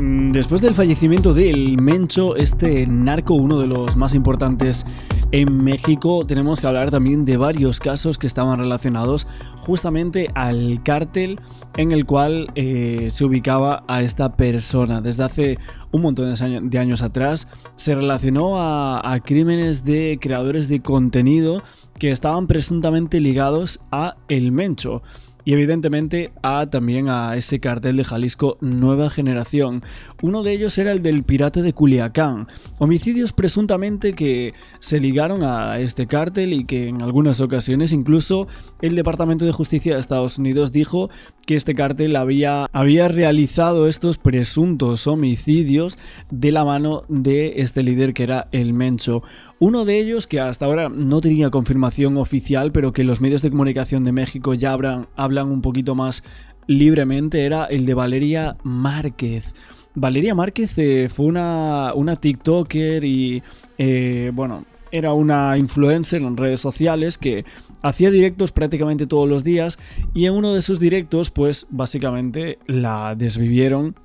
Después del fallecimiento del Mencho, este narco, uno de los más importantes en México, tenemos que hablar también de varios casos que estaban relacionados justamente al cártel en el cual se ubicaba a esta persona. Desde hace un montón de años atrás se relacionó a crímenes de creadores de contenido que estaban presuntamente ligados a el Mencho. Y evidentemente también a ese cartel de Jalisco Nueva Generación. Uno de ellos era el del Pirata de Culiacán. Homicidios presuntamente que se ligaron a este cártel y que en algunas ocasiones incluso el Departamento de Justicia de Estados Unidos dijo que este cártel había realizado estos presuntos homicidios de la mano de este líder que era el Mencho. Uno de ellos que hasta ahora no tenía confirmación oficial, pero que los medios de comunicación de México ya hablan un poquito más libremente, era el de Valeria Márquez. Valeria Márquez fue una TikToker y era una influencer en redes sociales que hacía directos prácticamente todos los días, y en uno de sus directos pues básicamente la desvivieron.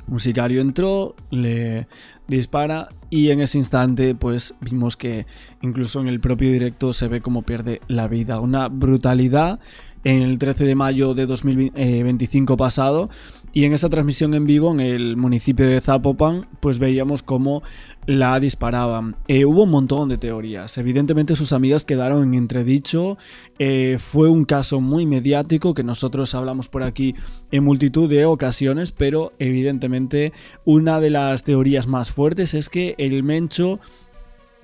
Un sicario entró, le dispara y en ese instante pues vimos que incluso en el propio directo se ve cómo pierde la vida. Una brutalidad en el 13 de mayo de 2025 pasado, y en esa transmisión en vivo en el municipio de Zapopan pues veíamos cómo la disparaban. Hubo un montón de teorías, evidentemente sus amigas quedaron en entredicho. Fue un caso muy mediático que nosotros hablamos por aquí en multitud de ocasiones, pero evidentemente una de las teorías más fuertes es que el Mencho,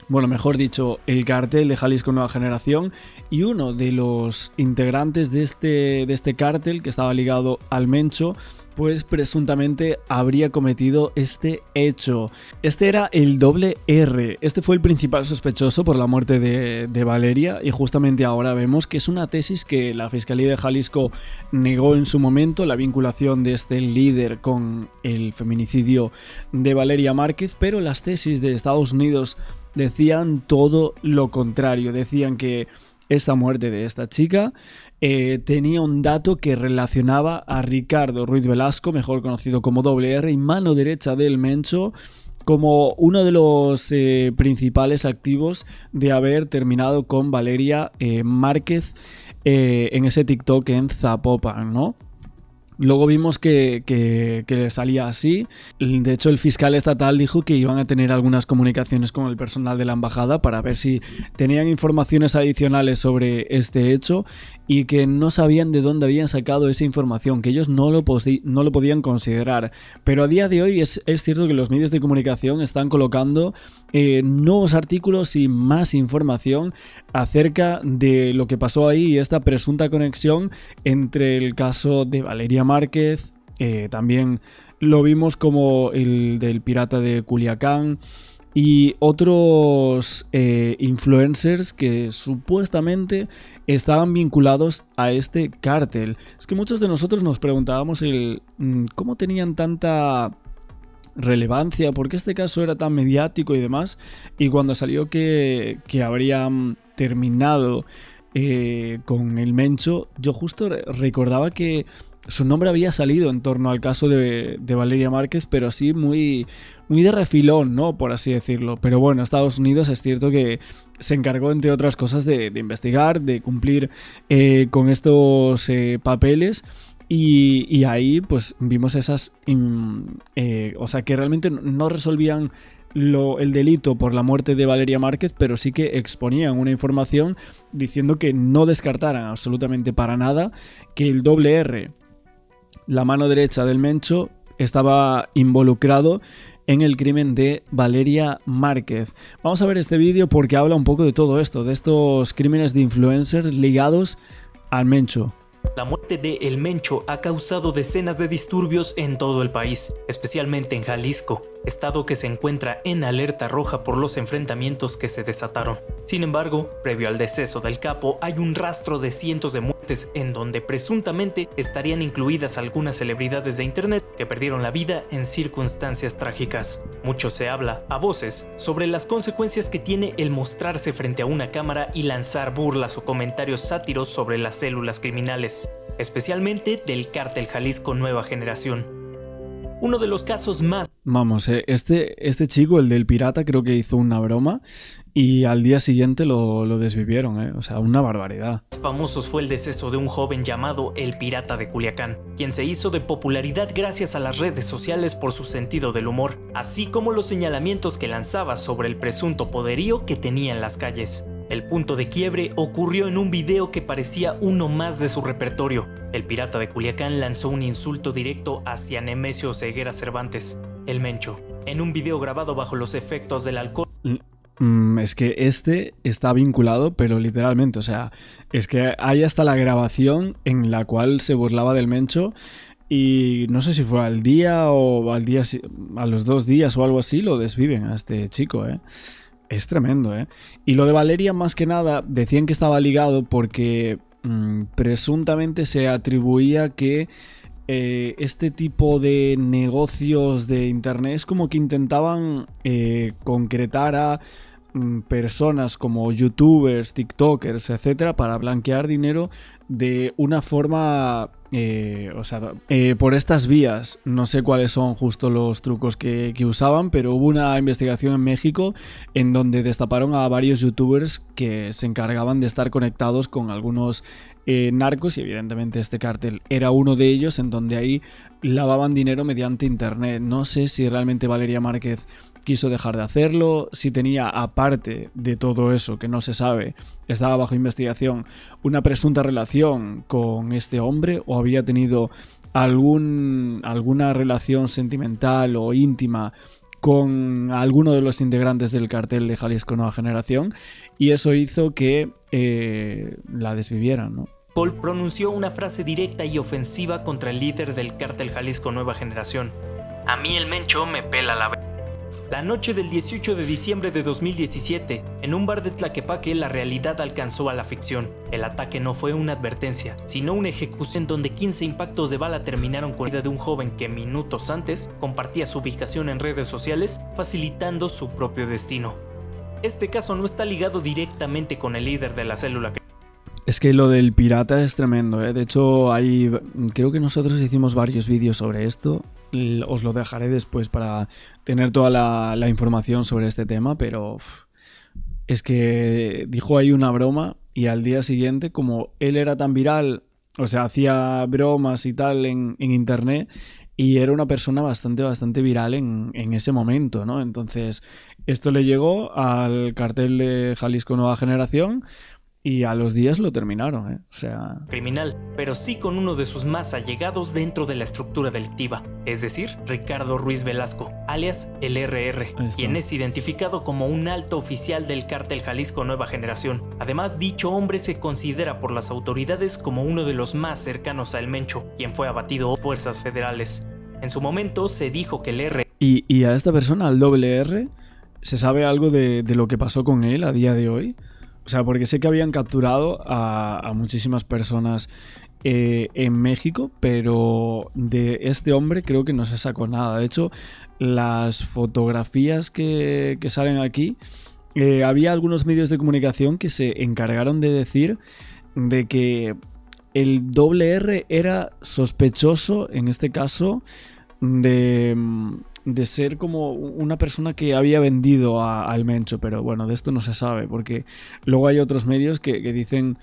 bueno, mejor dicho, el cartel de Jalisco Nueva Generación, y uno de los integrantes de este cártel que estaba ligado al Mencho, pues presuntamente habría cometido este hecho. Este era el R. Este fue el principal sospechoso por la muerte de Valeria, y justamente ahora vemos que es una tesis que la Fiscalía de Jalisco negó en su momento, la vinculación de este líder con el feminicidio de Valeria Márquez, pero las tesis de Estados Unidos decían todo lo contrario. Decían que esta muerte de esta chica tenía un dato que relacionaba a Ricardo Ruiz Velasco, mejor conocido como R, y mano derecha del Mencho, como uno de los principales activos de haber terminado con Valeria Márquez en ese TikTok en Zapopan, ¿no? Luego vimos que le salía así. De hecho, el fiscal estatal dijo que iban a tener algunas comunicaciones con el personal de la embajada para ver si tenían informaciones adicionales sobre este hecho, y que no sabían de dónde habían sacado esa información, que ellos no lo podían considerar. Pero a día de hoy es cierto que los medios de comunicación están colocando nuevos artículos y más información acerca de lo que pasó ahí y esta presunta conexión entre el caso de Valeria Márquez. También lo vimos como el del Pirata de Culiacán y otros influencers que supuestamente estaban vinculados a este cártel. Es que muchos de nosotros nos preguntábamos cómo tenían tanta relevancia, por qué este caso era tan mediático y demás, y cuando salió que habrían terminado con el Mencho, yo justo recordaba que su nombre había salido en torno al caso de Valeria Márquez, pero así muy de refilón, ¿no? Por así decirlo. Pero bueno, Estados Unidos es cierto que se encargó, entre otras cosas, de investigar, de cumplir con estos papeles. Y ahí pues vimos esas... o sea, que realmente no resolvían el delito por la muerte de Valeria Márquez, pero sí que exponían una información diciendo que no descartaran absolutamente para nada que el R, la mano derecha del Mencho, estaba involucrado en el crimen de Valeria Márquez. Vamos a ver este vídeo porque habla un poco de todo esto, de estos crímenes de influencers ligados al Mencho. La muerte de El Mencho ha causado decenas de disturbios en todo el país, especialmente en Jalisco, estado que se encuentra en alerta roja por los enfrentamientos que se desataron. Sin embargo, previo al deceso del capo, hay un rastro de cientos de muertes en donde presuntamente estarían incluidas algunas celebridades de internet que perdieron la vida en circunstancias trágicas. Mucho se habla, a voces, sobre las consecuencias que tiene el mostrarse frente a una cámara y lanzar burlas o comentarios sátiros sobre las células criminales, especialmente del cártel Jalisco Nueva Generación. Uno de los casos más Vamos, este chico, el del pirata, creo que hizo una broma y al día siguiente lo desvivieron, o sea, una barbaridad. famosos fue el deceso de un joven llamado el Pirata de Culiacán, quien se hizo de popularidad gracias a las redes sociales por su sentido del humor, así como los señalamientos que lanzaba sobre el presunto poderío que tenía en las calles. El punto de quiebre ocurrió en un video que parecía uno más de su repertorio. El Pirata de Culiacán lanzó un insulto directo hacia Nemesio Ceguera Cervantes, el Mencho, en un video grabado bajo los efectos del alcohol. Es que este está vinculado, pero literalmente, o sea, es que hay hasta la grabación en la cual se burlaba del Mencho y no sé si fue al día o a los 2 días o algo así, lo desviven a este chico, Es tremendo, Y lo de Valeria, más que nada, decían que estaba ligado porque presuntamente se atribuía que este tipo de negocios de internet es como que intentaban concretar a personas como youtubers, tiktokers, etcétera, para blanquear dinero de una forma por estas vías. No sé cuáles son justo los trucos que usaban, pero hubo una investigación en México en donde destaparon a varios youtubers que se encargaban de estar conectados con algunos narcos, y evidentemente este cártel era uno de ellos, en donde ahí lavaban dinero mediante internet. No sé si realmente Valeria Márquez quiso dejar de hacerlo, si tenía, aparte de todo eso que no se sabe, estaba bajo investigación, una presunta relación con este hombre, o había tenido alguna relación sentimental o íntima con alguno de los integrantes del cartel de Jalisco Nueva Generación, y eso hizo que la desvivieran, ¿no? Paul pronunció una frase directa y ofensiva contra el líder del cártel Jalisco Nueva Generación. A mí el Mencho me pela la verga. La noche del 18 de diciembre de 2017, en un bar de Tlaquepaque, la realidad alcanzó a la ficción. El ataque no fue una advertencia, sino una ejecución donde 15 impactos de bala terminaron con la vida de un joven que minutos antes compartía su ubicación en redes sociales, facilitando su propio destino. Este caso no está ligado directamente con el líder de la célula. Es que lo del pirata es tremendo, De hecho, creo que nosotros hicimos varios vídeos sobre esto. Os lo dejaré después para tener toda la información sobre este tema, pero es que dijo ahí una broma y al día siguiente, como él era tan viral, o sea, hacía bromas y tal en internet, y era una persona bastante viral en ese momento, ¿no? Entonces, esto le llegó al cartel de Jalisco Nueva Generación, y a los días lo terminaron, O sea... criminal, pero sí con uno de sus más allegados dentro de la estructura delictiva, es decir, Ricardo Ruiz Velasco, alias el RR, quien es identificado como un alto oficial del cártel Jalisco Nueva Generación. Además, dicho hombre se considera por las autoridades como uno de los más cercanos a El Mencho, quien fue abatido por fuerzas federales. En su momento se dijo que el RR... ¿Y a esta persona, al R, se sabe algo de lo que pasó con él a día de hoy? O sea, porque sé que habían capturado a muchísimas personas en México, pero de este hombre creo que no se sacó nada. De hecho, las fotografías que salen aquí, había algunos medios de comunicación que se encargaron de decir de que el R era sospechoso, en este caso, de ser como una persona que había vendido al Mencho, pero bueno, de esto no se sabe, porque luego hay otros medios que dicen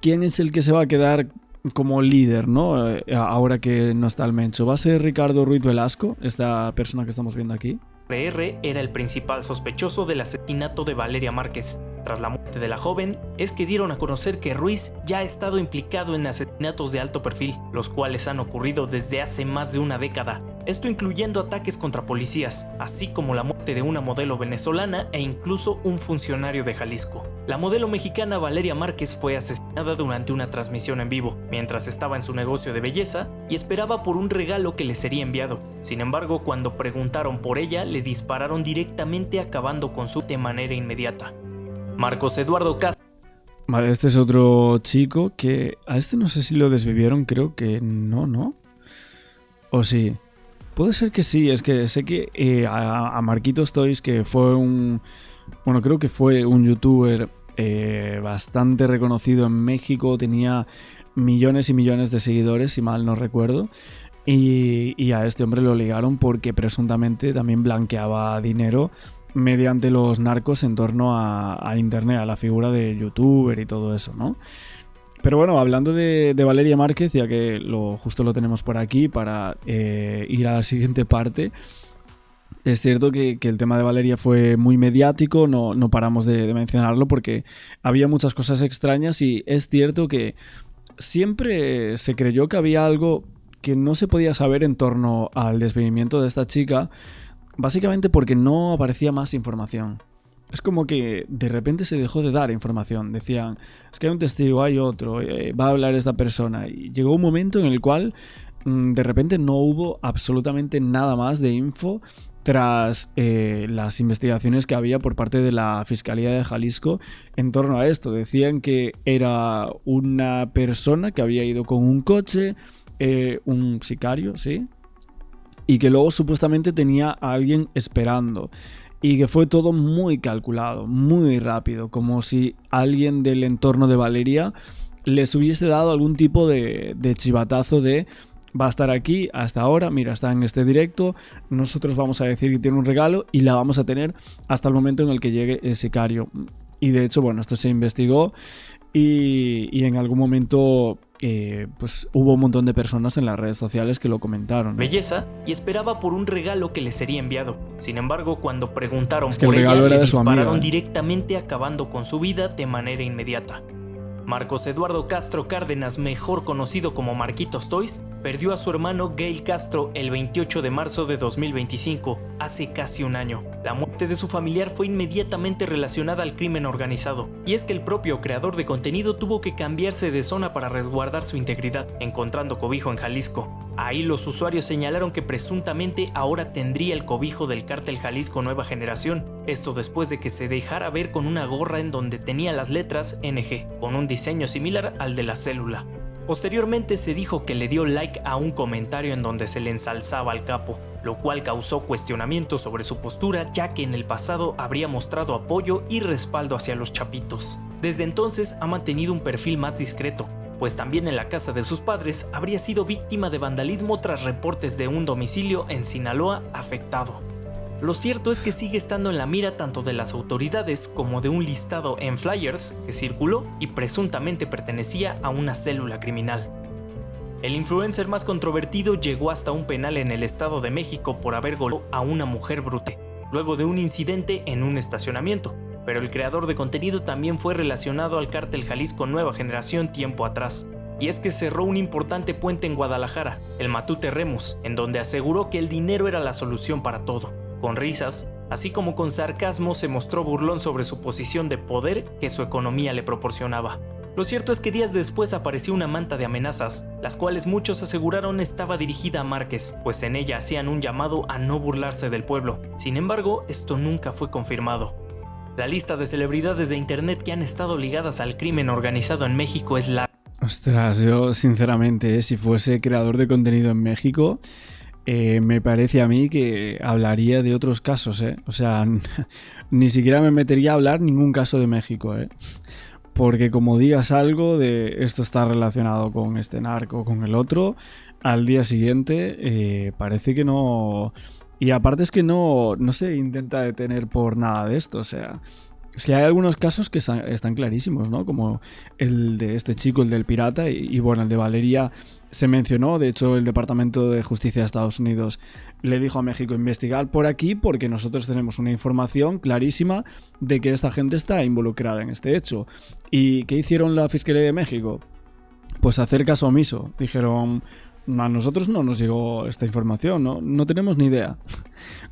quién es el que se va a quedar como líder, ¿no? Ahora que no está el Mencho. ¿Va a ser Ricardo Ruiz Velasco, esta persona que estamos viendo aquí? RR era el principal sospechoso del asesinato de Valeria Márquez. Tras la muerte de la joven, es que dieron a conocer que Ruiz ya ha estado implicado en asesinatos de alto perfil, los cuales han ocurrido desde hace más de una década. Esto incluyendo ataques contra policías, así como la muerte de una modelo venezolana e incluso un funcionario de Jalisco. La modelo mexicana Valeria Márquez fue asesinada durante una transmisión en vivo, mientras estaba en su negocio de belleza y esperaba por un regalo que le sería enviado. Sin embargo, cuando preguntaron por ella, le dispararon directamente, acabando con su de manera inmediata. Marcos Eduardo Castro. Vale, este es otro chico que... A este no sé si lo desvivieron, creo que no. ¿O sí? Puede ser que sí, es que sé que a Marquitos Toys, que fue creo que fue un youtuber bastante reconocido en México, tenía millones y millones de seguidores, si mal no recuerdo. y a este hombre lo ligaron porque presuntamente también blanqueaba dinero mediante los narcos en torno a internet, a la figura de youtuber y todo eso, ¿no? Pero bueno, hablando de Valeria Márquez, ya que justo lo tenemos por aquí para ir a la siguiente parte, es cierto que el tema de Valeria fue muy mediático, no paramos de mencionarlo porque había muchas cosas extrañas y es cierto que siempre se creyó que había algo que no se podía saber en torno al desvivimiento de esta chica, básicamente porque no aparecía más información. Es como que de repente se dejó de dar información. Decían, es que hay un testigo, hay otro, va a hablar esta persona. Y llegó un momento en el cual de repente no hubo absolutamente nada más de info tras las investigaciones que había por parte de la Fiscalía de Jalisco en torno a esto. Decían que era una persona que había ido con un coche, un sicario, ¿sí? Y que luego supuestamente tenía a alguien esperando. Y que fue todo muy calculado, muy rápido, como si alguien del entorno de Valeria les hubiese dado algún tipo de chivatazo de va a estar aquí hasta ahora, mira, está en este directo, nosotros vamos a decir que tiene un regalo y la vamos a tener hasta el momento en el que llegue el sicario. Y de hecho, bueno, esto se investigó y en algún momento pues hubo un montón de personas en las redes sociales que lo comentaron, ¿no? Belleza y esperaba por un regalo que le sería enviado. Sin embargo, cuando preguntaron es que por el regalo ella, era le de su dispararon amiga, directamente, acabando con su vida de manera inmediata. Marcos Eduardo Castro Cárdenas, mejor conocido como Marquitos Toys, perdió a su hermano Gail Castro el 28 de marzo de 2025, hace casi un año. La muerte de su familiar fue inmediatamente relacionada al crimen organizado, y es que el propio creador de contenido tuvo que cambiarse de zona para resguardar su integridad, encontrando cobijo en Jalisco. Ahí los usuarios señalaron que presuntamente ahora tendría el cobijo del cártel Jalisco Nueva Generación, esto después de que se dejara ver con una gorra en donde tenía las letras NG, con un diseño similar al de la célula. Posteriormente se dijo que le dio like a un comentario en donde se le ensalzaba al capo, lo cual causó cuestionamientos sobre su postura, ya que en el pasado habría mostrado apoyo y respaldo hacia los chapitos. Desde entonces ha mantenido un perfil más discreto, pues también en la casa de sus padres habría sido víctima de vandalismo tras reportes de un domicilio en Sinaloa afectado. Lo cierto es que sigue estando en la mira tanto de las autoridades como de un listado en flyers que circuló y presuntamente pertenecía a una célula criminal. El influencer más controvertido llegó hasta un penal en el Estado de México por haber golpeado a una mujer brute, luego de un incidente en un estacionamiento, pero el creador de contenido también fue relacionado al cártel Jalisco Nueva Generación tiempo atrás. Y es que cerró un importante puente en Guadalajara, el Matute Remus, en donde aseguró que el dinero era la solución para todo. Con risas, así como con sarcasmo, se mostró burlón sobre su posición de poder que su economía le proporcionaba. Lo cierto es que días después apareció una manta de amenazas, las cuales muchos aseguraron estaba dirigida a Márquez, pues en ella hacían un llamado a no burlarse del pueblo. Sin embargo, esto nunca fue confirmado. La lista de celebridades de internet que han estado ligadas al crimen organizado en México es larga. Ostras, yo sinceramente, si fuese creador de contenido en México, me parece a mí que hablaría de otros casos, ¿eh? O sea, ni siquiera me metería a hablar ningún caso de México, ¿eh? Porque como digas algo de esto está relacionado con este narco o con el otro, al día siguiente parece que no... Y aparte es que no se intenta detener por nada de esto, o sea... Si hay algunos casos que están clarísimos, ¿no? Como el de este chico, el del pirata, y bueno, el de Valeria se mencionó. De hecho, el Departamento de Justicia de Estados Unidos le dijo a México investigar por aquí porque nosotros tenemos una información clarísima de que esta gente está involucrada en este hecho. ¿Y qué hicieron la Fiscalía de México? Pues hacer caso omiso. Dijeron... A nosotros no nos llegó esta información, no tenemos ni idea.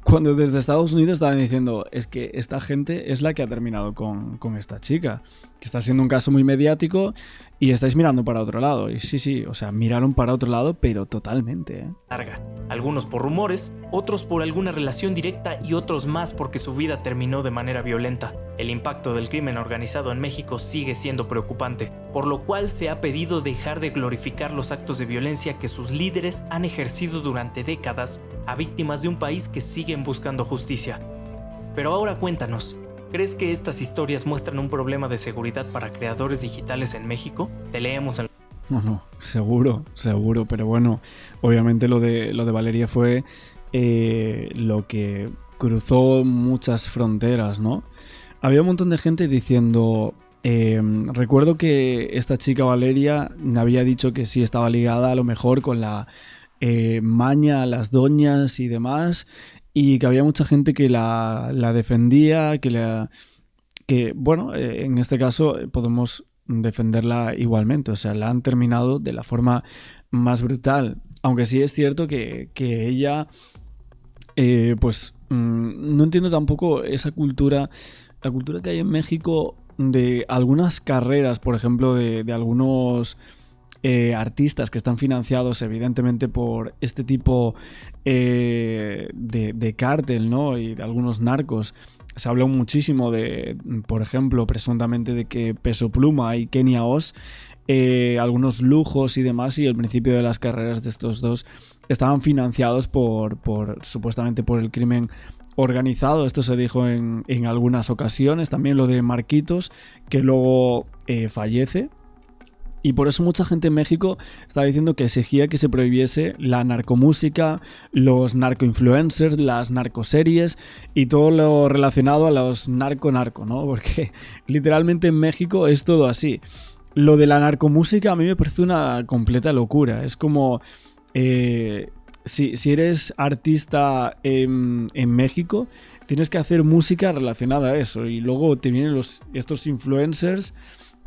Cuando desde Estados Unidos estaban diciendo es que esta gente es la que ha terminado con esta chica, que está siendo un caso muy mediático y estáis mirando para otro lado. Y sí, o sea, miraron para otro lado, pero totalmente, ¿eh? Algunos por rumores, otros por alguna relación directa y otros más porque su vida terminó de manera violenta. El impacto del crimen organizado en México sigue siendo preocupante, por lo cual se ha pedido dejar de glorificar los actos de violencia que sus líderes han ejercido durante décadas a víctimas de un país que siguen buscando justicia. Pero ahora cuéntanos, ¿crees que estas historias muestran un problema de seguridad para creadores digitales en México? Te leemos en... No, seguro, pero bueno, obviamente lo de Valeria fue lo que cruzó muchas fronteras, ¿no? Había un montón de gente diciendo, recuerdo que esta chica Valeria me había dicho que sí estaba ligada a lo mejor con la maña a las doñas y demás, y que había mucha gente que la defendía, que bueno, en este caso podemos defenderla igualmente, o sea, la han terminado de la forma más brutal, aunque sí es cierto que ella, pues no entiendo tampoco esa cultura, la cultura que hay en México de algunas carreras, por ejemplo, de algunos artistas que están financiados evidentemente por este tipo de cártel, ¿no? Y de algunos narcos. Se habló muchísimo de, por ejemplo, presuntamente de que Peso Pluma y Kenia Oz, algunos lujos y demás, y el principio de las carreras de estos dos estaban financiados supuestamente por el crimen organizado. Esto se dijo en algunas ocasiones. También lo de Marquitos, que luego fallece. Y por eso mucha gente en México estaba diciendo que exigía que se prohibiese la narcomúsica, los narcoinfluencers, las narcoseries y todo lo relacionado a los narco, ¿no? Porque literalmente en México es todo así. Lo de la narcomúsica a mí me parece una completa locura. Es como... si eres artista en México, tienes que hacer música relacionada a eso. Y luego te vienen estos influencers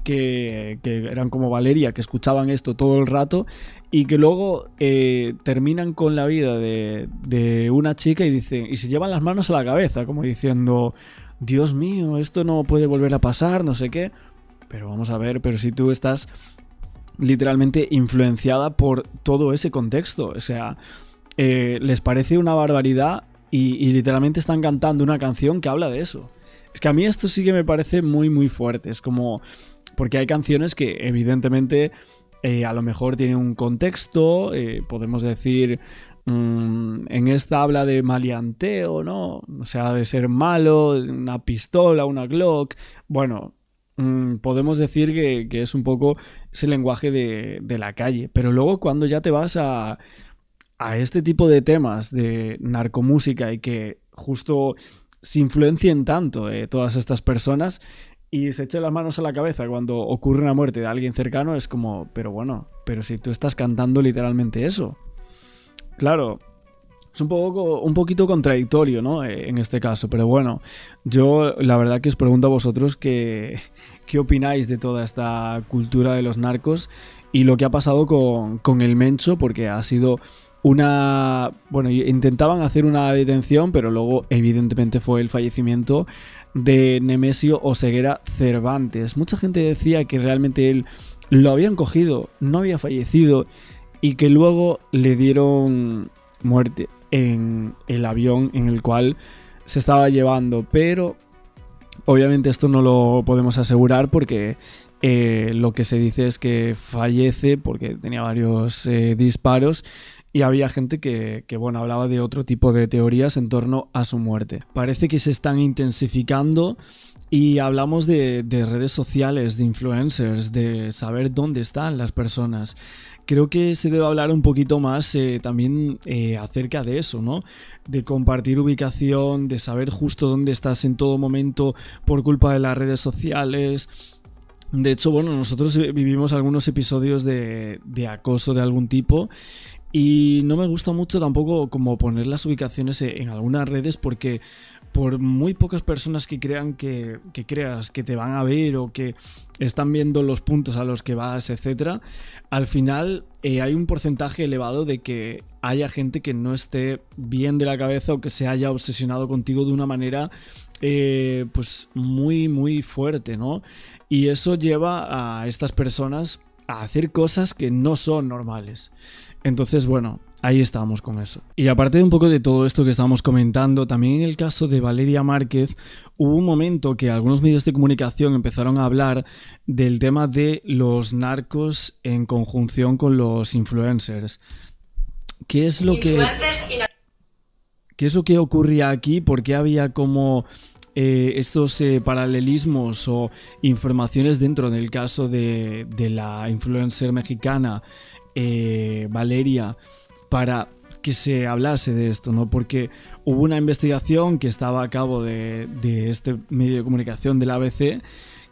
que eran como Valeria, que escuchaban esto todo el rato y que luego terminan con la vida de una chica y se llevan las manos a la cabeza, como diciendo, Dios mío, esto no puede volver a pasar, no sé qué. Pero vamos a ver, pero si tú estás literalmente influenciada por todo ese contexto, o sea, les parece una barbaridad y literalmente están cantando una canción que habla de eso. Es que a mí esto sí que me parece muy muy fuerte, es como... Porque hay canciones que evidentemente a lo mejor tienen un contexto, podemos decir, en esta habla de maleanteo, ¿no? O sea, de ser malo, una pistola, una Glock. Bueno, podemos decir que es un poco ese lenguaje de la calle. Pero luego cuando ya te vas a este tipo de temas de narcomúsica y que justo se influencien tanto todas estas personas... Y se eche las manos a la cabeza cuando ocurre una muerte de alguien cercano, es como, pero bueno, pero si tú estás cantando literalmente eso. Claro, es un poquito contradictorio, ¿no? En este caso, pero bueno, yo la verdad que os pregunto a vosotros qué opináis de toda esta cultura de los narcos y lo que ha pasado con el Mencho, porque ha sido una... Bueno, intentaban hacer una detención, pero luego evidentemente fue el fallecimiento de Nemesio Oseguera Cervantes. Mucha gente decía que realmente él lo habían cogido, no había fallecido y que luego le dieron muerte en el avión en el cual se estaba llevando, pero obviamente esto no lo podemos asegurar porque lo que se dice es que fallece porque tenía varios disparos. Y había gente que bueno, hablaba de otro tipo de teorías en torno a su muerte. Parece que se están intensificando y hablamos de redes sociales, de influencers, de saber dónde están las personas. Creo que se debe hablar un poquito más también acerca de eso, ¿no? De compartir ubicación, de saber justo dónde estás en todo momento por culpa de las redes sociales. De hecho, bueno, nosotros vivimos algunos episodios de acoso de algún tipo. Y no me gusta mucho tampoco como poner las ubicaciones en algunas redes porque por muy pocas personas que crean que creas que te van a ver o que están viendo los puntos a los que vas, etcétera, al final hay un porcentaje elevado de que haya gente que no esté bien de la cabeza o que se haya obsesionado contigo de una manera pues muy muy fuerte, ¿no? Y eso lleva a estas personas a hacer cosas que no son normales. Entonces, bueno, ahí estamos con eso. Y aparte de un poco de todo esto que estábamos comentando, también en el caso de Valeria Márquez, hubo un momento que algunos medios de comunicación empezaron a hablar del tema de los narcos en conjunción con los influencers. ¿Qué es lo que ocurría aquí? ¿Por qué había como estos paralelismos o informaciones dentro del caso de la influencer mexicana Valeria, para que se hablase de esto, ¿no? Porque hubo una investigación que estaba a cabo de este medio de comunicación del ABC,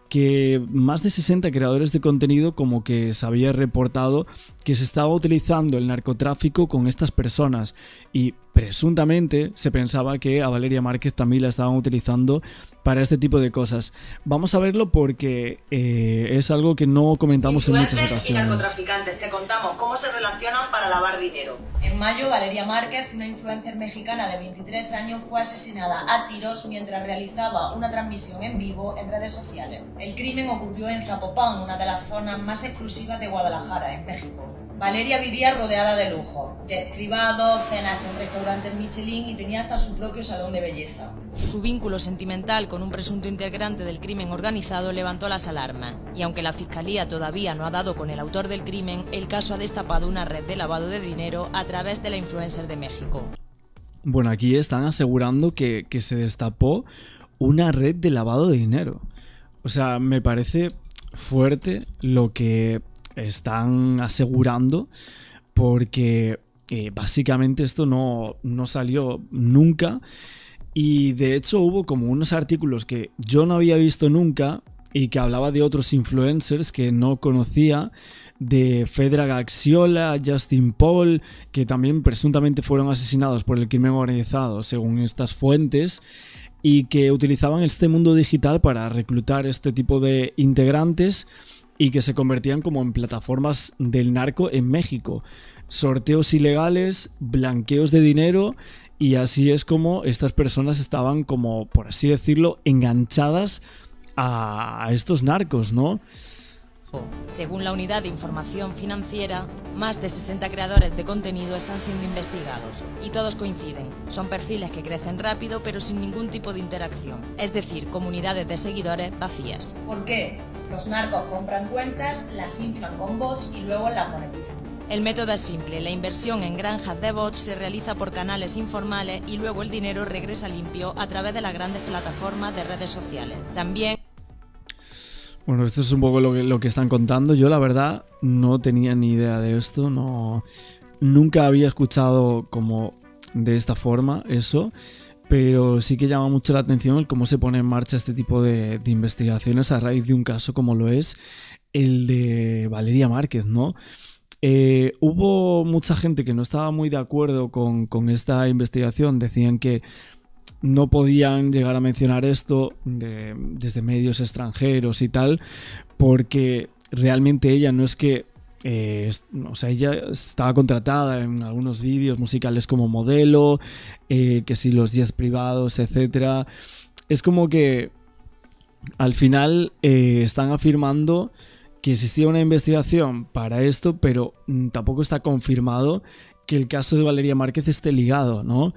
que más de 60 creadores de contenido como que se había reportado que se estaba utilizando el narcotráfico con estas personas, y presuntamente se pensaba que a Valeria Márquez también la estaban utilizando para este tipo de cosas. Vamos a verlo porque es algo que no comentamos en muchas ocasiones. Y narcotraficantes, te contamos cómo se relacionan para lavar dinero. En mayo, Valeria Márquez, una influencer mexicana de 23 años, fue asesinada a tiros mientras realizaba una transmisión en vivo en redes sociales. El crimen ocurrió en Zapopan, una de las zonas más exclusivas de Guadalajara, en México. Valeria vivía rodeada de lujo, jets privados, cenas en restaurantes Michelin y tenía hasta su propio salón de belleza. Su vínculo sentimental con un presunto integrante del crimen organizado levantó las alarmas, y aunque la fiscalía todavía no ha dado con el autor del crimen, el caso ha destapado una red de lavado de dinero a través de la influencer de México. Bueno, aquí están asegurando que se destapó una red de lavado de dinero. O sea, me parece fuerte lo que están asegurando, porque básicamente esto no salió nunca, y de hecho hubo como unos artículos que yo no había visto nunca y que hablaba de otros influencers que no conocía, de Fedra Gaxiola, Justin Paul, que también presuntamente fueron asesinados por el crimen organizado según estas fuentes, y que utilizaban este mundo digital para reclutar este tipo de integrantes y que se convertían como en plataformas del narco en México. Sorteos ilegales, blanqueos de dinero, y así es como estas personas estaban, como por así decirlo, enganchadas a estos narcos, ¿no? Según la Unidad de Información Financiera, más de 60 creadores de contenido están siendo investigados, y todos coinciden. Son perfiles que crecen rápido pero sin ningún tipo de interacción, es decir, comunidades de seguidores vacías. ¿Por qué? Los narcos compran cuentas, las inflan con bots y luego las monetizan. El método es simple: la inversión en granjas de bots se realiza por canales informales y luego el dinero regresa limpio a través de las grandes plataformas de redes sociales. También... Bueno, esto es un poco lo que están contando. Yo la verdad no tenía ni idea de esto, nunca había escuchado como de esta forma eso, pero sí que llama mucho la atención el cómo se pone en marcha este tipo de investigaciones a raíz de un caso como lo es el de Valeria Márquez, ¿no? Hubo mucha gente que no estaba muy de acuerdo con esta investigación. Decían que no podían llegar a mencionar esto desde medios extranjeros y tal, porque realmente ella no es que... ella estaba contratada en algunos vídeos musicales como modelo, que si los 10 privados, etc. Es como que al final están afirmando que existía una investigación para esto, pero tampoco está confirmado que el caso de Valeria Márquez esté ligado, ¿no?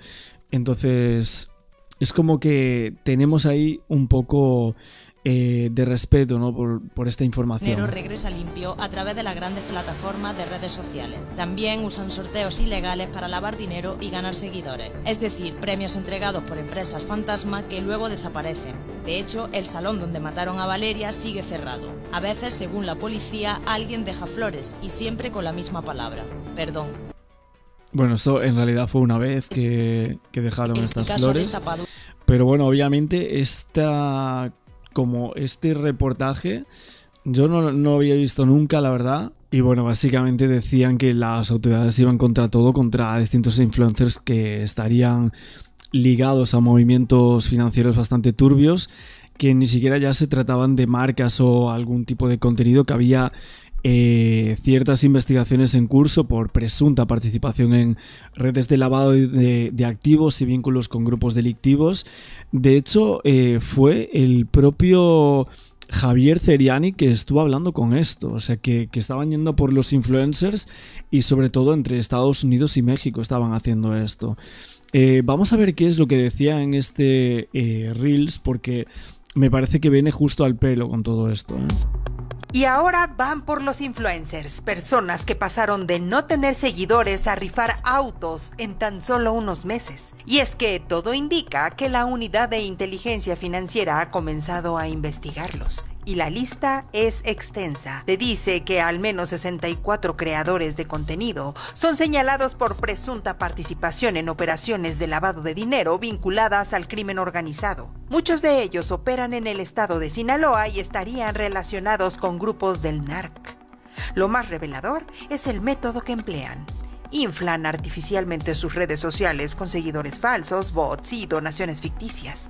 Entonces es como que tenemos ahí un poco de respeto, ¿no? por esta información. Dinero regresa limpio a través de las grandes plataformas de redes sociales. También usan sorteos ilegales para lavar dinero y ganar seguidores, es decir, premios entregados por empresas fantasma que luego desaparecen. De hecho, el salón donde mataron a Valeria sigue cerrado. A veces, según la policía, alguien deja flores, y siempre con la misma palabra: perdón. Bueno, esto en realidad fue una vez que dejaron estas flores, pero bueno, obviamente como este reportaje yo no había visto nunca, la verdad. Y bueno, básicamente decían que las autoridades iban contra distintos influencers que estarían ligados a movimientos financieros bastante turbios, que ni siquiera ya se trataban de marcas o algún tipo de contenido, que había ciertas investigaciones en curso por presunta participación en redes de lavado de activos y vínculos con grupos delictivos. De hecho, fue el propio Javier Ceriani que estuvo hablando con esto, o sea que estaban yendo por los influencers, y sobre todo entre Estados Unidos y México estaban haciendo esto. Vamos a ver qué es lo que decía en este Reels, porque me parece que viene justo al pelo con todo esto, Y ahora van por los influencers, personas que pasaron de no tener seguidores a rifar autos en tan solo unos meses. Y es que todo indica que la unidad de inteligencia financiera ha comenzado a investigarlos. Y la lista es extensa. Se dice que al menos 64 creadores de contenido son señalados por presunta participación en operaciones de lavado de dinero vinculadas al crimen organizado. Muchos de ellos operan en el estado de Sinaloa y estarían relacionados con grupos del NARC. Lo más revelador es el método que emplean. Inflan artificialmente sus redes sociales con seguidores falsos, bots y donaciones ficticias.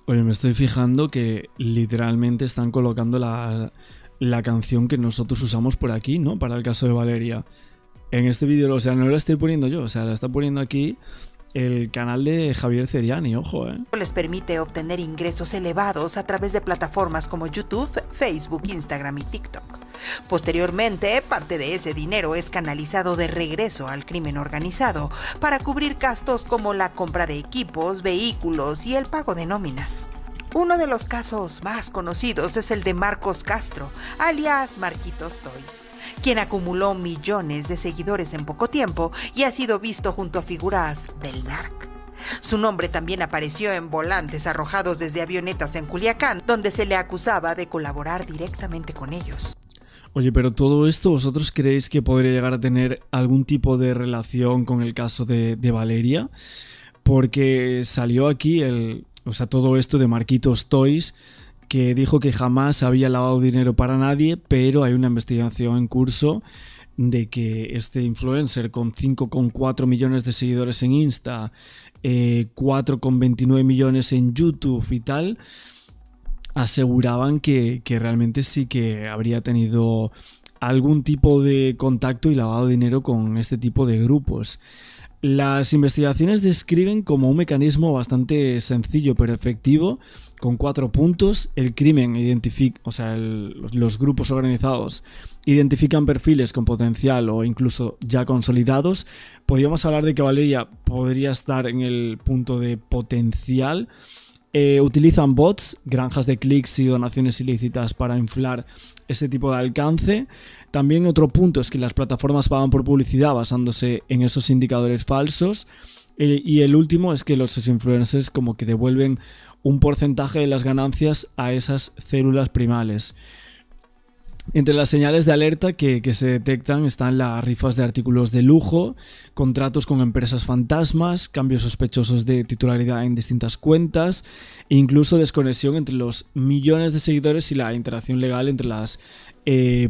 Oye, me estoy fijando que literalmente están colocando la canción que nosotros usamos por aquí, ¿no? Para el caso de Valeria. En este vídeo, o sea, no la estoy poniendo yo, o sea, la está poniendo aquí el canal de Javier Ceriani, ojo, Les permite obtener ingresos elevados a través de plataformas como YouTube, Facebook, Instagram y TikTok. Posteriormente, parte de ese dinero es canalizado de regreso al crimen organizado para cubrir gastos como la compra de equipos, vehículos y el pago de nóminas. Uno de los casos más conocidos es el de Marcos Castro, alias Marquitos Toys, quien acumuló millones de seguidores en poco tiempo y ha sido visto junto a figuras del NARC. Su nombre también apareció en volantes arrojados desde avionetas en Culiacán, donde se le acusaba de colaborar directamente con ellos. Oye, pero todo esto, ¿vosotros creéis que podría llegar a tener algún tipo de relación con el caso de Valeria? Porque salió aquí todo esto de Marquitos Toys, que dijo que jamás había lavado dinero para nadie, pero hay una investigación en curso de que este influencer con 5,4 millones de seguidores en Insta, 4,29 millones en YouTube y tal, aseguraban que realmente sí que habría tenido algún tipo de contacto y lavado de dinero con este tipo de grupos. Las investigaciones describen como un mecanismo bastante sencillo pero efectivo, con 4 puntos. El crimen los grupos organizados identifican perfiles con potencial o incluso ya consolidados. Podríamos hablar de que Valeria podría estar en el punto de potencial. Utilizan bots, granjas de clics y donaciones ilícitas para inflar ese tipo de alcance. También otro punto es que las plataformas pagan por publicidad basándose en esos indicadores falsos. Y el último es que los influencers como que devuelven un porcentaje de las ganancias a esas células primales. Entre las señales de alerta que se detectan están las rifas de artículos de lujo, contratos con empresas fantasmas, cambios sospechosos de titularidad en distintas cuentas e incluso desconexión entre los millones de seguidores y la interacción legal entre las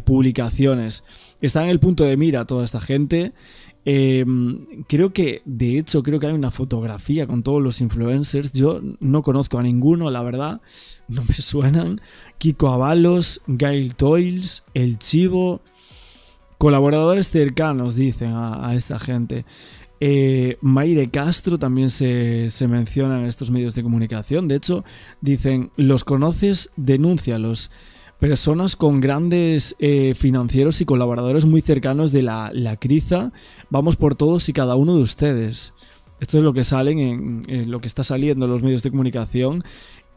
publicaciones. Está en el punto de mira toda esta gente. Creo que hay una fotografía con todos los influencers. Yo no conozco a ninguno, la verdad, no me suenan. Kiko Avalos, Gail Toils, El Chivo, colaboradores cercanos, dicen a esta gente. Mayre Castro también se menciona en estos medios de comunicación. De hecho, dicen: ¿los conoces? Denúncialos. Personas con grandes financieros y colaboradores muy cercanos de la Criza. Vamos por todos y cada uno de ustedes. Esto es lo que salen en lo que está saliendo en los medios de comunicación.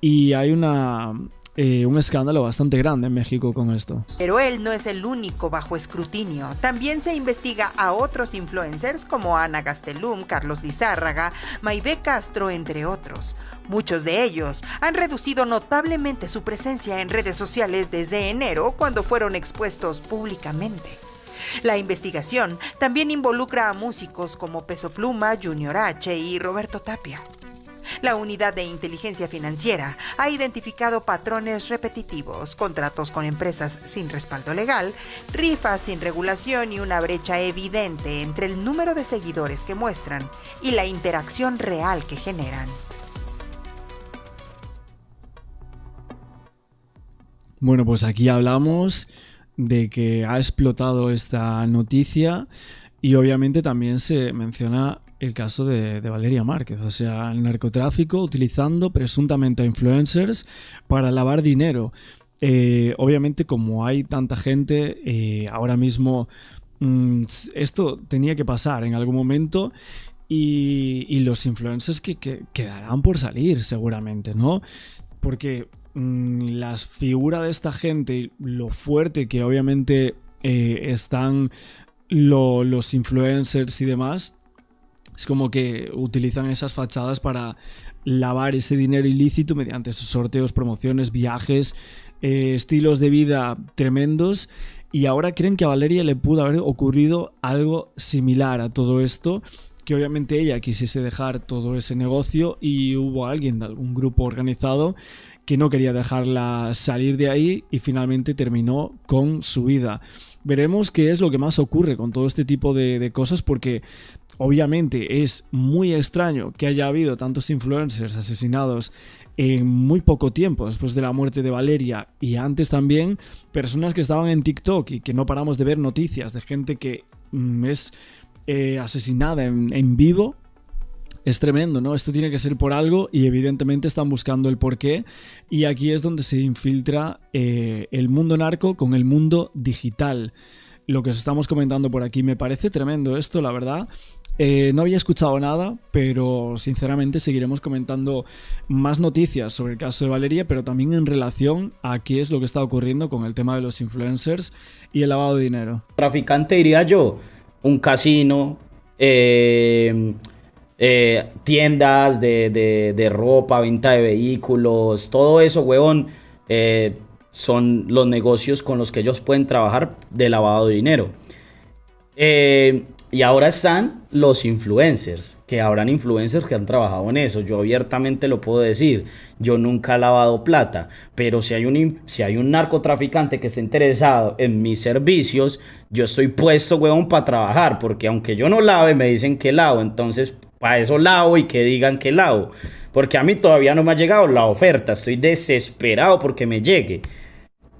Y hay un escándalo bastante grande en México con esto. Pero él no es el único bajo escrutinio. También se investiga a otros influencers como Ana Gastelum, Carlos Lizárraga, Maybe Castro, entre otros. Muchos de ellos han reducido notablemente su presencia en redes sociales desde enero, cuando fueron expuestos públicamente. La investigación también involucra a músicos como Peso Pluma, Junior H y Roberto Tapia. La unidad de inteligencia financiera ha identificado patrones repetitivos, contratos con empresas sin respaldo legal, rifas sin regulación y una brecha evidente entre el número de seguidores que muestran y la interacción real que generan. Bueno, pues aquí hablamos de que ha explotado esta noticia y obviamente también se menciona el caso de Valeria Márquez, o sea, el narcotráfico utilizando presuntamente a influencers para lavar dinero. Obviamente, como hay tanta gente, ahora mismo esto tenía que pasar en algún momento y los influencers que quedarán por salir seguramente, ¿no? Porque la figura de esta gente, lo fuerte que obviamente están los influencers y demás, es como que utilizan esas fachadas para lavar ese dinero ilícito mediante esos sorteos, promociones, viajes, estilos de vida tremendos. Y ahora creen que a Valeria le pudo haber ocurrido algo similar a todo esto, que obviamente ella quisiese dejar todo ese negocio y hubo alguien de algún grupo organizado que no quería dejarla salir de ahí y finalmente terminó con su vida. Veremos qué es lo que más ocurre con todo este tipo de cosas, porque obviamente es muy extraño que haya habido tantos influencers asesinados en muy poco tiempo después de la muerte de Valeria, y antes también personas que estaban en TikTok y que no paramos de ver noticias de gente que es asesinada en vivo. Es tremendo, ¿no? Esto tiene que ser por algo y evidentemente están buscando el porqué, y aquí es donde se infiltra el mundo narco con el mundo digital. Lo que os estamos comentando por aquí, me parece tremendo esto, la verdad. No había escuchado nada, pero sinceramente seguiremos comentando más noticias sobre el caso de Valeria, pero también en relación a qué es lo que está ocurriendo con el tema de los influencers y el lavado de dinero. Traficante, diría yo, un casino, tiendas de ropa, venta de vehículos, todo eso, huevón, son los negocios con los que ellos pueden trabajar de lavado de dinero. Y ahora están los influencers, que habrán influencers que han trabajado en eso. Yo abiertamente lo puedo decir, yo nunca he lavado plata, pero si hay un narcotraficante que esté interesado en mis servicios, yo estoy puesto, huevón, para trabajar, porque aunque yo no lave, me dicen que lavo, entonces para eso lavo y que digan que lavo, porque a mí todavía no me ha llegado la oferta, estoy desesperado porque me llegue.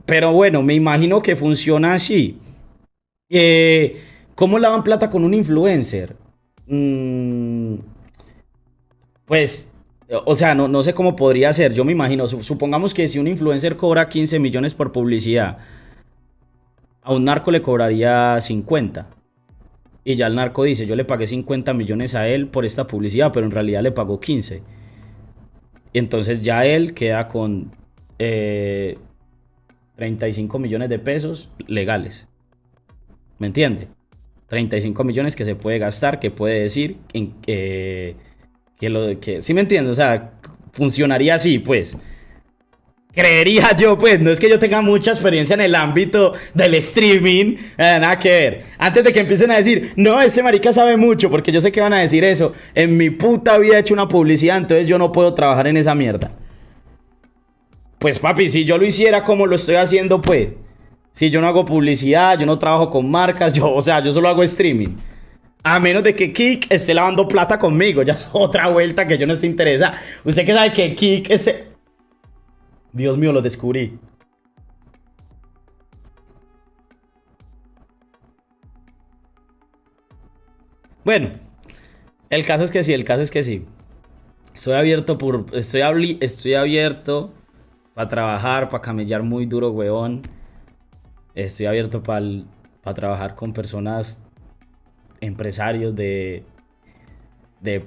Pero bueno, me imagino que funciona así. ¿Cómo lavan plata con un influencer? Pues, o sea, no sé cómo podría ser. Yo me imagino, supongamos que si un influencer cobra 15 millones por publicidad, a un narco le cobraría 50. Y ya el narco dice, yo le pagué 50 millones a él por esta publicidad, pero en realidad le pagó 15. Y entonces ya él queda con 35 millones de pesos legales. ¿Me entiende? 35 millones que se puede gastar, que puede decir que ¿sí me entiende? O sea, funcionaría así, pues. Creería yo, pues, no es que yo tenga mucha experiencia en el ámbito del streaming, nada que ver. Antes de que empiecen a decir, no, este marica sabe mucho, porque yo sé que van a decir eso. En mi puta vida he hecho una publicidad, entonces yo no puedo trabajar en esa mierda. Pues papi, si yo lo hiciera como lo estoy haciendo, pues. Si yo no hago publicidad, yo no trabajo con marcas, yo solo hago streaming. A menos de que Kik esté lavando plata conmigo, ya es otra vuelta que yo no esté interesado. Usted que sabe que Kik esté... Dios mío, lo descubrí. Bueno, el caso es que sí. Estoy abierto para trabajar, para camellar muy duro, weón. Estoy abierto para trabajar con personas, empresarios de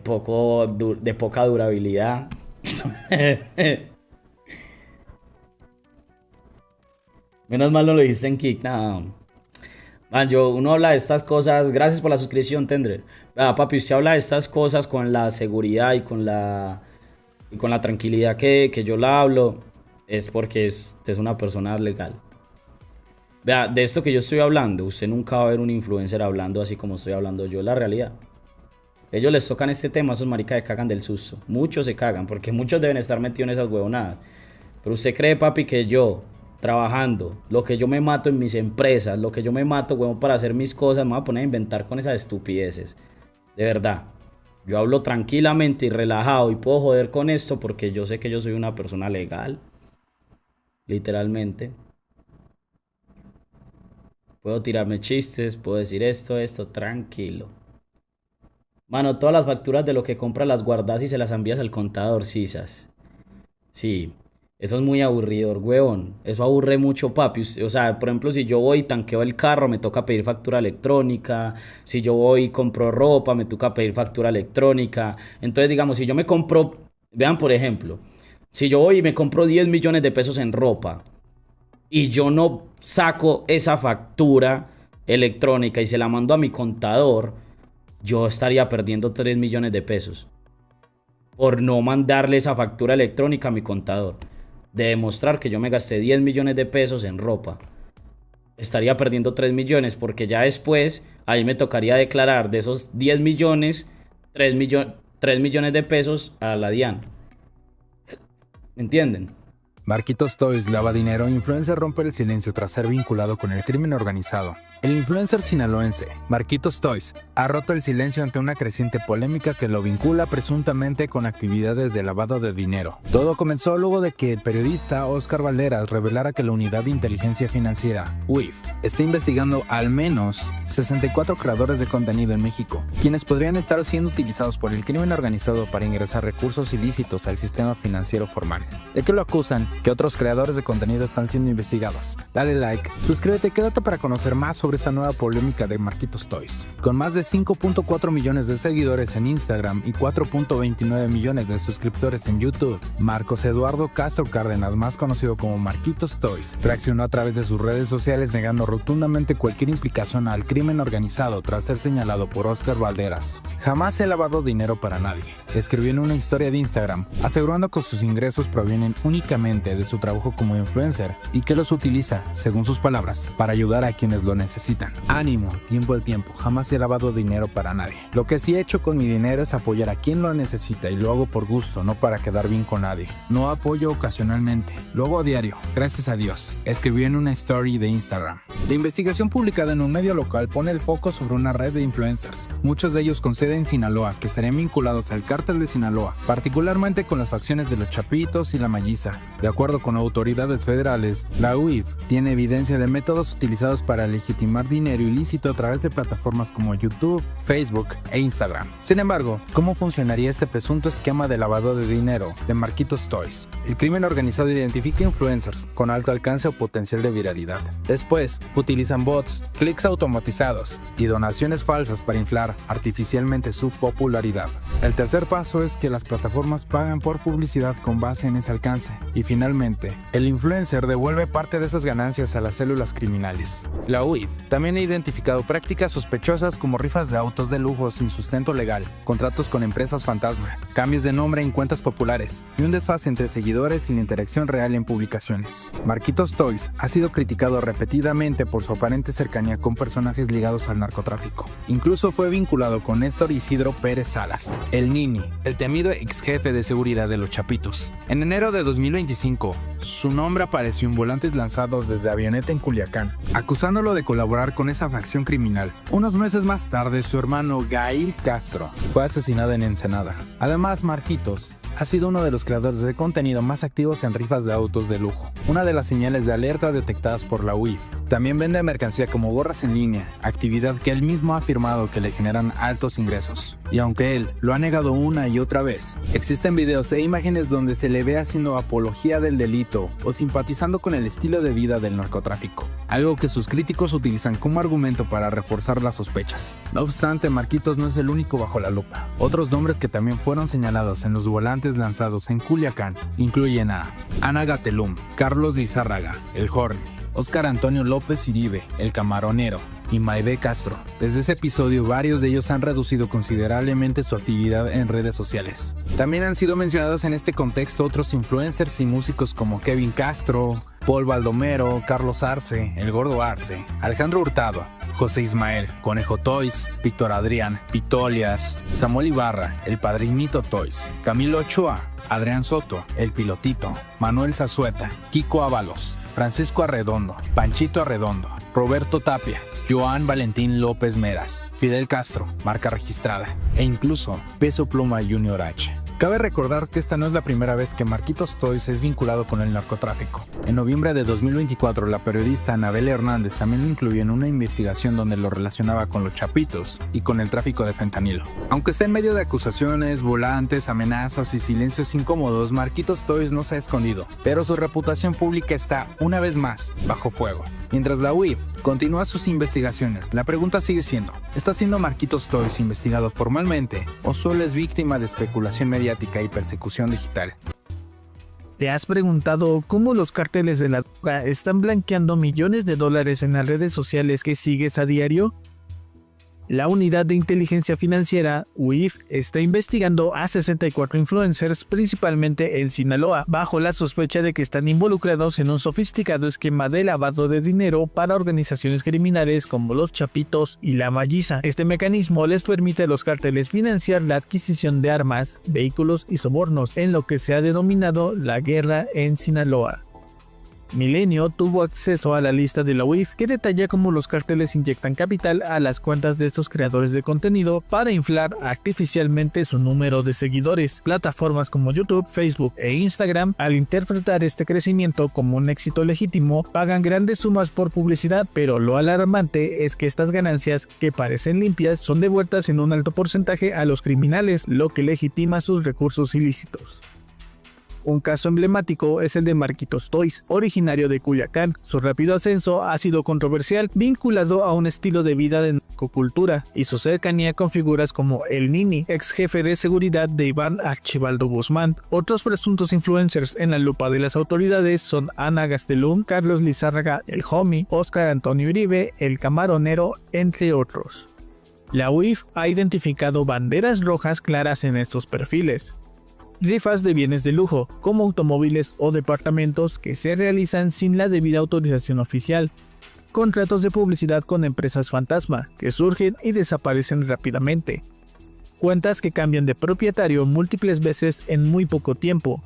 poca durabilidad. Menos mal no lo dijiste en Kik, nada. Man, uno habla de estas cosas. Gracias por la suscripción, Tender. Papi, usted habla de estas cosas con la seguridad y con la tranquilidad que yo la hablo. Es porque usted es una persona legal. Vea, de esto que yo estoy hablando, usted nunca va a ver un influencer hablando así como estoy hablando yo, la realidad. Ellos les tocan este tema, esos maricas se cagan del susto. Muchos se cagan, porque muchos deben estar metidos en esas huevonadas. Pero usted cree, papi, que yo, trabajando, lo que yo me mato en mis empresas, lo que yo me mato, huevón, para hacer mis cosas, me voy a poner a inventar con esas estupideces. De verdad. Yo hablo tranquilamente y relajado y puedo joder con esto porque yo sé que yo soy una persona legal. Literalmente. Puedo tirarme chistes, puedo decir esto, tranquilo. Mano, todas las facturas de lo que compras las guardas y se las envías al contador, sisas. Sí, eso es muy aburridor, huevón. Eso aburre mucho, papi. O sea, por ejemplo, si yo voy y tanqueo el carro, me toca pedir factura electrónica. Si yo voy y compro ropa, me toca pedir factura electrónica. Entonces, digamos, si yo me compro... Vean, por ejemplo, Si yo voy y me compro 10 millones de pesos en ropa y yo no saco esa factura electrónica y se la mando a mi contador, yo estaría perdiendo 3 millones de pesos por no mandarle esa factura electrónica a mi contador, de demostrar que yo me gasté 10 millones de pesos en ropa. Estaría perdiendo 3 millones porque ya después ahí me tocaría declarar de esos 10 millones 3 millones de pesos a la DIAN. ¿Me entienden? Marquitos Toys lava dinero, influencer rompe el silencio tras ser vinculado con el crimen organizado. El influencer sinaloense Marquitos Toys ha roto el silencio ante una creciente polémica que lo vincula presuntamente con actividades de lavado de dinero. Todo comenzó luego de que el periodista Oscar Valderas revelara que la Unidad de Inteligencia Financiera, UIF, está investigando al menos 64 creadores de contenido en México, quienes podrían estar siendo utilizados por el crimen organizado para ingresar recursos ilícitos al sistema financiero formal. ¿De qué lo acusan? Que otros creadores de contenido están siendo investigados. Dale like, suscríbete y quédate para conocer más sobre esta nueva polémica de Marquitos Toys. Con más de 5.4 millones de seguidores en Instagram y 4.29 millones de suscriptores en YouTube, Marcos Eduardo Castro Cárdenas, más conocido como Marquitos Toys, reaccionó a través de sus redes sociales negando rotundamente cualquier implicación al crimen organizado tras ser señalado por Oscar Valderas. Jamás he lavado dinero para nadie, escribió en una historia de Instagram, asegurando que sus ingresos provienen únicamente de su trabajo como influencer y que los utiliza, según sus palabras, para ayudar a quienes lo necesitan. Ánimo, tiempo al tiempo, jamás he lavado dinero para nadie. Lo que sí he hecho con mi dinero es apoyar a quien lo necesita y lo hago por gusto, no para quedar bien con nadie. No apoyo ocasionalmente, lo hago a diario, gracias a Dios, escribió en una story de Instagram. La investigación publicada en un medio local pone el foco sobre una red de influencers, muchos de ellos con sede en Sinaloa, que estarían vinculados al cártel de Sinaloa, particularmente con las facciones de los Chapitos y la Malliza. De acuerdo con autoridades federales, la UIF tiene evidencia de métodos utilizados para legitimar dinero ilícito a través de plataformas como YouTube, Facebook e Instagram. Sin embargo, ¿cómo funcionaría este presunto esquema de lavado de dinero de Marquitos Toys? El crimen organizado identifica influencers con alto alcance o potencial de viralidad. Después, utilizan bots, clics automatizados y donaciones falsas para inflar artificialmente su popularidad. El tercer paso es que las plataformas pagan por publicidad con base en ese alcance. Y finalmente, el influencer devuelve parte de esas ganancias a las células criminales. La UIF también ha identificado prácticas sospechosas como rifas de autos de lujo sin sustento legal, contratos con empresas fantasma, cambios de nombre en cuentas populares y un desfase entre seguidores sin interacción real en publicaciones. Marquitos Toys ha sido criticado repetidamente por su aparente cercanía con personajes ligados al narcotráfico. Incluso fue vinculado con Néstor Isidro Pérez Salas, el Nini, el temido ex jefe de seguridad de los Chapitos. En enero de 2025, su nombre apareció en volantes lanzados desde avioneta en Culiacán, acusándolo de colaborar con esa facción criminal. Unos meses más tarde, su hermano Gail Castro fue asesinado en Ensenada. Además, Marquitos ha sido uno de los creadores de contenido más activos en rifas de autos de lujo, una de las señales de alerta detectadas por la UIF. También vende mercancía como gorras en línea, actividad que él mismo ha afirmado que le generan altos ingresos. Y aunque él lo ha negado una y otra vez, existen videos e imágenes donde se le ve haciendo apología del delito o simpatizando con el estilo de vida del narcotráfico, algo que sus críticos utilizan como argumento para reforzar las sospechas. No obstante, Marquitos no es el único bajo la lupa. Otros nombres que también fueron señalados en los volantes lanzados en Culiacán incluyen a Ana Gatelum, Carlos Lizárraga, el Horny, Óscar Antonio López Iribe, el Camaronero, y Maide Castro. Desde ese episodio, varios de ellos han reducido considerablemente su actividad en redes sociales. También han sido mencionados en este contexto otros influencers y músicos como Kevin Castro, Paul Baldomero, Carlos Arce, El Gordo Arce, Alejandro Hurtado, José Ismael, Conejo Toys, Víctor Adrián, Pitolias, Samuel Ibarra, El Padrinito Toys, Camilo Ochoa, Adrián Soto, El Pilotito, Manuel Zazueta, Kiko Ábalos, Francisco Arredondo, Panchito Arredondo, Roberto Tapia, Joan Valentín López Meras, Fidel Castro, marca registrada, e incluso Peso Pluma Junior H. Cabe recordar que esta no es la primera vez que Marquitos Toys es vinculado con el narcotráfico. En noviembre de 2024, la periodista Anabel Hernández también lo incluyó en una investigación donde lo relacionaba con los Chapitos y con el tráfico de fentanilo. Aunque está en medio de acusaciones, volantes, amenazas y silencios incómodos, Marquitos Toys no se ha escondido, pero su reputación pública está, una vez más, bajo fuego. Mientras la UIF continúa sus investigaciones, la pregunta sigue siendo, ¿está siendo Marquitos Toys investigado formalmente o solo es víctima de especulación mediática y persecución digital? ¿Te has preguntado cómo los cárteles de la droga están blanqueando millones de dólares en las redes sociales que sigues a diario? La Unidad de Inteligencia Financiera, UIF, está investigando a 64 influencers, principalmente en Sinaloa, bajo la sospecha de que están involucrados en un sofisticado esquema de lavado de dinero para organizaciones criminales como los Chapitos y la Malliza. Este mecanismo les permite a los cárteles financiar la adquisición de armas, vehículos y sobornos, en lo que se ha denominado la guerra en Sinaloa. Milenio tuvo acceso a la lista de la UIF que detalla cómo los cárteles inyectan capital a las cuentas de estos creadores de contenido para inflar artificialmente su número de seguidores. Plataformas como YouTube, Facebook e Instagram, al interpretar este crecimiento como un éxito legítimo, pagan grandes sumas por publicidad, pero lo alarmante es que estas ganancias, que parecen limpias, son devueltas en un alto porcentaje a los criminales, lo que legitima sus recursos ilícitos. Un caso emblemático es el de Marquitos Toys, originario de Culiacán. Su rápido ascenso ha sido controversial, vinculado a un estilo de vida de narcocultura y su cercanía con figuras como el Nini, ex jefe de seguridad de Iván Archibaldo Guzmán. Otros presuntos influencers en la lupa de las autoridades son Ana Gastelum, Carlos Lizárraga, el Homie, Oscar Antonio Uribe, el Camaronero, entre otros. La UIF ha identificado banderas rojas claras en estos perfiles. Rifas de bienes de lujo, como automóviles o departamentos que se realizan sin la debida autorización oficial. Contratos de publicidad con empresas fantasma, que surgen y desaparecen rápidamente. Cuentas que cambian de propietario múltiples veces en muy poco tiempo.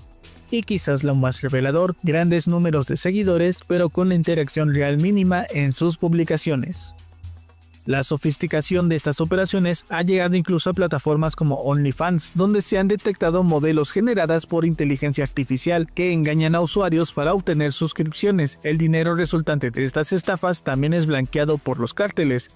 Y quizás lo más revelador, grandes números de seguidores, pero con la interacción real mínima en sus publicaciones. La sofisticación de estas operaciones ha llegado incluso a plataformas como OnlyFans, donde se han detectado modelos generadas por inteligencia artificial que engañan a usuarios para obtener suscripciones. El dinero resultante de estas estafas también es blanqueado por los cárteles.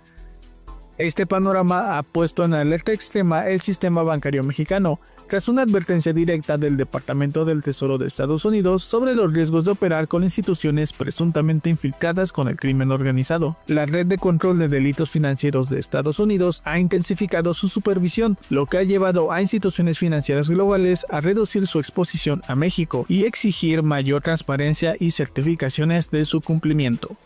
Este panorama ha puesto en alerta extrema el sistema bancario mexicano, tras una advertencia directa del Departamento del Tesoro de Estados Unidos sobre los riesgos de operar con instituciones presuntamente infiltradas con el crimen organizado. La Red de Control de Delitos Financieros de Estados Unidos ha intensificado su supervisión, lo que ha llevado a instituciones financieras globales a reducir su exposición a México y exigir mayor transparencia y certificaciones de su cumplimiento.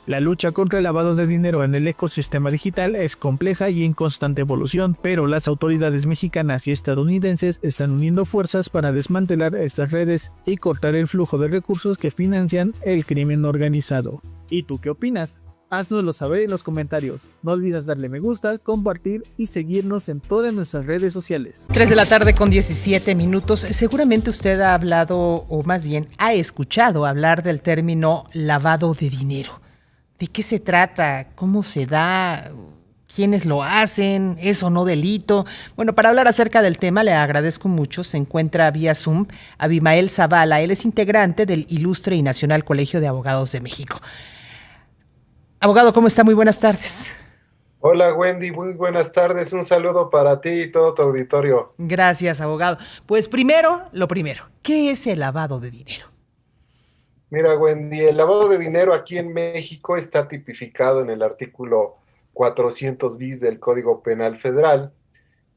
La lucha contra el lavado de dinero en el ecosistema digital es compleja y en constante evolución, pero las autoridades mexicanas y estadounidenses están uniendo fuerzas para desmantelar estas redes y cortar el flujo de recursos que financian el crimen organizado. ¿Y tú qué opinas? Haznoslo saber en los comentarios. No olvides darle me gusta, compartir y seguirnos en todas nuestras redes sociales. 3 de la tarde con 17 minutos. Seguramente usted ha hablado, o más bien ha escuchado hablar del término lavado de dinero. ¿De qué se trata? ¿Cómo se da? ¿Quiénes lo hacen? ¿Es o no delito? Bueno, para hablar acerca del tema le agradezco mucho. Se encuentra vía Zoom Abimael Zavala. Él es integrante del Ilustre y Nacional Colegio de Abogados de México. Abogado, ¿cómo está? Muy buenas tardes. Hola Wendy, muy buenas tardes. Un saludo para ti y todo tu auditorio. Gracias, abogado. Pues primero, lo primero, ¿qué es el lavado de dinero? Mira, Wendy, el lavado de dinero aquí en México está tipificado en el artículo 400 bis del Código Penal Federal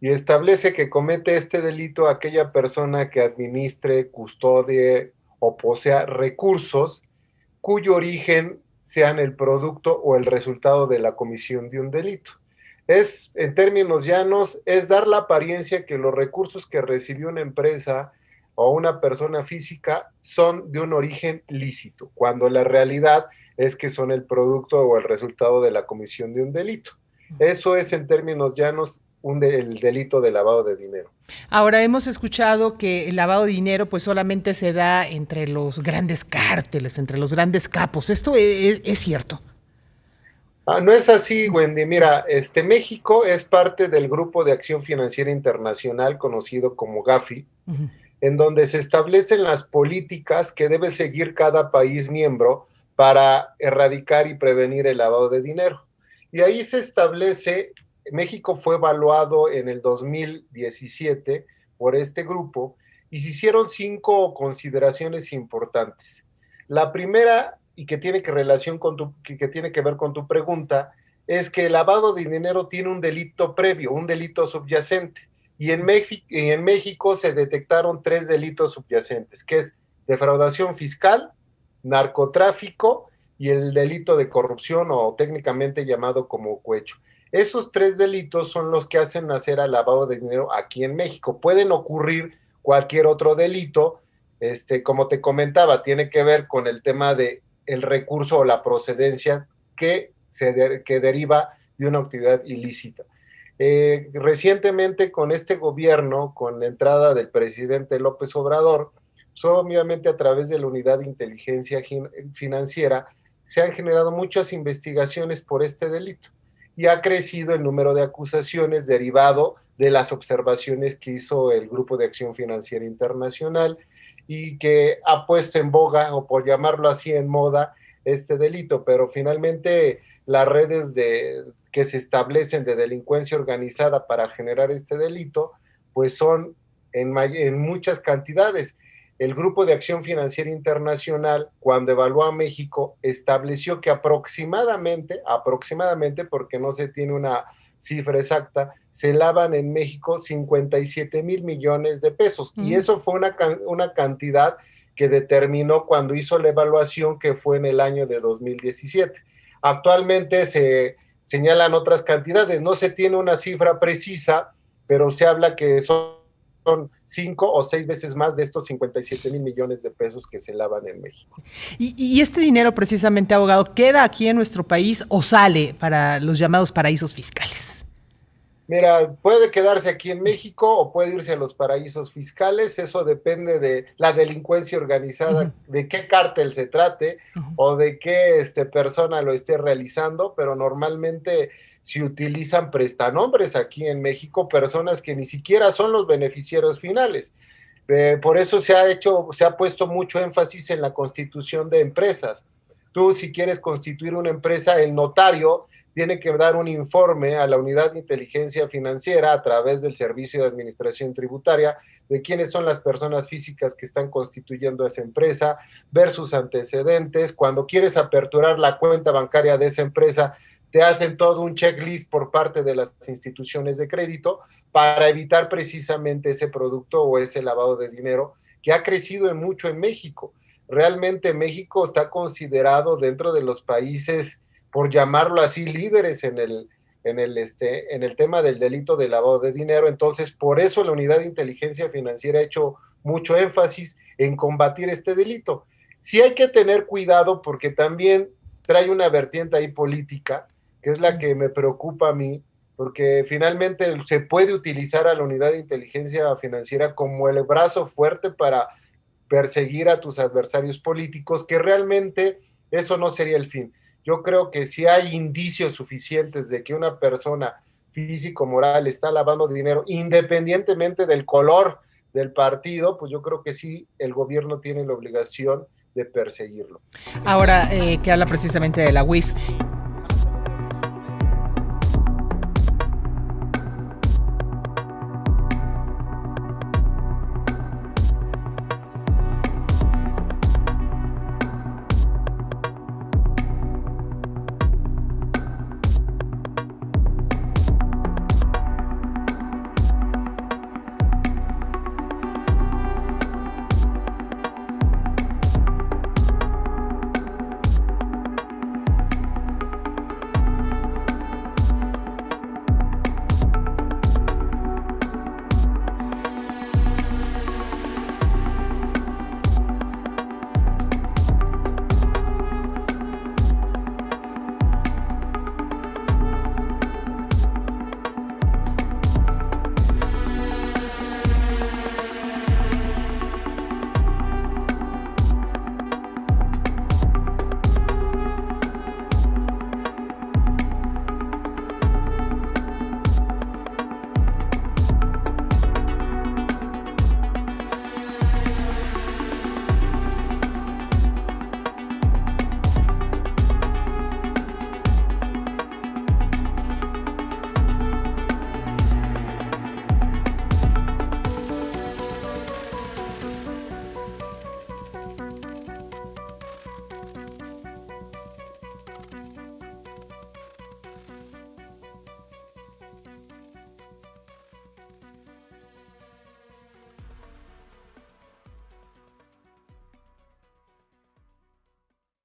y establece que comete este delito aquella persona que administre, custodie o posea recursos cuyo origen sean el producto o el resultado de la comisión de un delito. Es, en términos llanos, es dar la apariencia que los recursos que recibió una empresa o una persona física son de un origen lícito, cuando la realidad es que son el producto o el resultado de la comisión de un delito. Eso es, en términos llanos, el delito de lavado de dinero. Ahora, hemos escuchado que el lavado de dinero pues solamente se da entre los grandes cárteles, entre los grandes capos. ¿Esto es cierto? No es así, Wendy. Mira, México es parte del Grupo de Acción Financiera Internacional, conocido como GAFI, en donde se establecen las políticas que debe seguir cada país miembro para erradicar y prevenir el lavado de dinero. Y ahí se establece, México fue evaluado en el 2017 por este grupo y se hicieron 5 consideraciones importantes. La primera, y que tiene que ver con tu pregunta, es que el lavado de dinero tiene un delito previo, un delito subyacente. Y en México se detectaron 3 delitos subyacentes, que es defraudación fiscal, narcotráfico y el delito de corrupción, o técnicamente llamado como cohecho. Esos 3 delitos son los que hacen nacer al lavado de dinero aquí en México. Pueden ocurrir cualquier otro delito, como te comentaba, tiene que ver con el tema de el recurso o la procedencia que deriva de una actividad ilícita. Recientemente con este gobierno, con la entrada del presidente López Obrador, obviamente a través de la Unidad de Inteligencia Financiera, se han generado muchas investigaciones por este delito y ha crecido el número de acusaciones derivado de las observaciones que hizo el Grupo de Acción Financiera Internacional y que ha puesto en boga, o por llamarlo así, en moda, este delito, pero finalmente las redes que se establecen de delincuencia organizada para generar este delito, pues son en muchas cantidades. El Grupo de Acción Financiera Internacional, cuando evaluó a México, estableció que aproximadamente, porque no se tiene una cifra exacta, se lavan en México 57,000 millones de pesos. Y eso fue una cantidad que determinó cuando hizo la evaluación, que fue en el año de 2017. Actualmente se señalan otras cantidades, no se tiene una cifra precisa, pero se habla que son 5 o 6 veces más de estos 57,000 millones de pesos que se lavan en México. ¿Y este dinero precisamente, abogado, queda aquí en nuestro país o sale para los llamados paraísos fiscales? Mira, puede quedarse aquí en México o puede irse a los paraísos fiscales, eso depende de la delincuencia organizada, de qué cártel se trate o de qué persona lo esté realizando, pero normalmente se utilizan prestanombres aquí en México, personas que ni siquiera son los beneficiarios finales. Por eso se ha puesto mucho énfasis en la constitución de empresas. Tú, si quieres constituir una empresa, el notario tiene que dar un informe a la Unidad de Inteligencia Financiera a través del Servicio de Administración Tributaria de quiénes son las personas físicas que están constituyendo esa empresa, ver sus antecedentes. Cuando quieres aperturar la cuenta bancaria de esa empresa, te hacen todo un checklist por parte de las instituciones de crédito para evitar precisamente ese producto o ese lavado de dinero que ha crecido mucho en México. Realmente México está considerado dentro de los países, por llamarlo así, líderes en el tema del delito de lavado de dinero. Entonces, por eso la Unidad de Inteligencia Financiera ha hecho mucho énfasis en combatir este delito. Sí hay que tener cuidado porque también trae una vertiente ahí política, que es la que me preocupa a mí, porque finalmente se puede utilizar a la Unidad de Inteligencia Financiera como el brazo fuerte para perseguir a tus adversarios políticos, que realmente eso no sería el fin. Yo creo que si hay indicios suficientes de que una persona físico-moral está lavando dinero, independientemente del color del partido, pues yo creo que sí, el gobierno tiene la obligación de perseguirlo. Ahora que habla precisamente de la UIF,